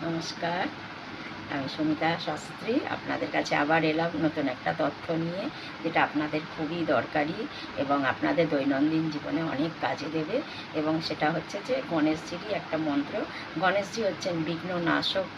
নমস্কার, আমি সুমিতা শাস্ত্রী। আপনাদের কাছে আবার এলাম নতুন একটা তথ্য নিয়ে, যেটা আপনাদের খুবই দরকারি এবং আপনাদের দৈনন্দিন জীবনে অনেক কাজে দেবে। এবং সেটা হচ্ছে যে গণেশজিরই একটা মন্ত্র। গণেশজি হচ্ছেন বিঘ্ন নাশক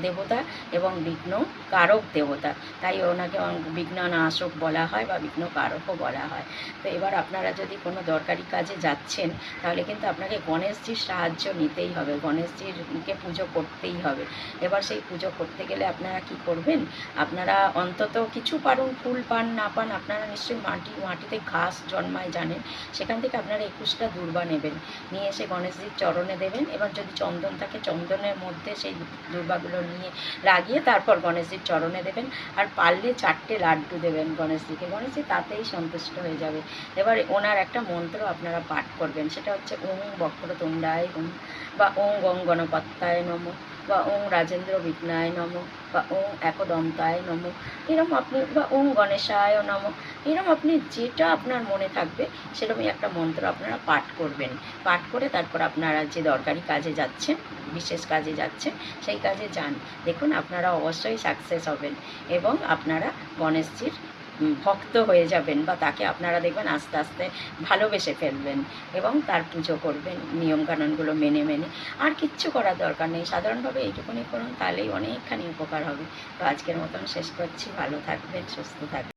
দেবতা এবং বিঘ্ন কারক দেবতা, তাই ওনাকে বিঘ্ন নাশক বলা হয় বা বিঘ্ন কারকও বলা হয়। তো এবার আপনারা যদি কোনো দরকারি কাজে যাচ্ছেন, তাহলে কিন্তু আপনাকে গণেশজির সাহায্য নিতেই হবে, গণেশজিরকে পুজো করতেই হবে। এবার সেই পুজো করতে গেলে আপনারা কি করবেন, আপনারা অন্তত কিছু পারুন, ফুল পান না পান, আপনারা নিশ্চয়ই মাটিতে ঘাস জন্মায় জানেন, সেখান থেকে আপনারা 21টা দূর্বা নেবেন, নিয়ে এসে গণেশজির চরণে দেবেন। এবার যদি চন্দন থাকে, চন্দনের মধ্যে সেই দূর্বাগুলো নিয়ে লাগিয়ে তারপর গণেশজির চরণে দেবেন। আর পারলে 4টে লাড্ডু দেবেন গণেশজিকে, গণেশজি তাতেই সন্তুষ্ট হয়ে যাবে। এবার ওনার একটা মন্ত্র আপনারা পাঠ করবেন, সেটা হচ্ছে ওং বক্রতুণ্ডায় ওম, বা ওং গং গণপত্যায় নমঃ, বা ওং রাজেন্দ্র বিঘ্নায় নমঃ, বা ওং একদন্তায় নমঃ, এরম আপনি, বা ওং গণেশায় নমঃ, এরম আপনি যেটা আপনার মনে থাকবে সেরকমই একটা মন্ত্র আপনারা পাঠ করবেন। পাঠ করে তারপর আপনারা যে দরকারি কাজে যাচ্ছেন, বিশেষ কাজে যাচ্ছেন, সেই কাজে যান। দেখুন আপনারা অবশ্যই সাকসেস হবেন এবং আপনারা গণেশজির ভক্ত হয়ে যাবেন, বা তাকে আপনারা দেখবেন আস্তে আস্তে ভালোবেসে ফেলবেন এবং তার পুজো করবেন নিয়মকানুনগুলো মেনে মেনে। আর কিচ্ছু করার দরকার নেই, সাধারণভাবে এইটুকুনি করুন, তাহলেই অনেকখানি উপকার হবে। তো আজকের মতন শেষ করছি। ভালো থাকবেন, সুস্থ থাকবেন।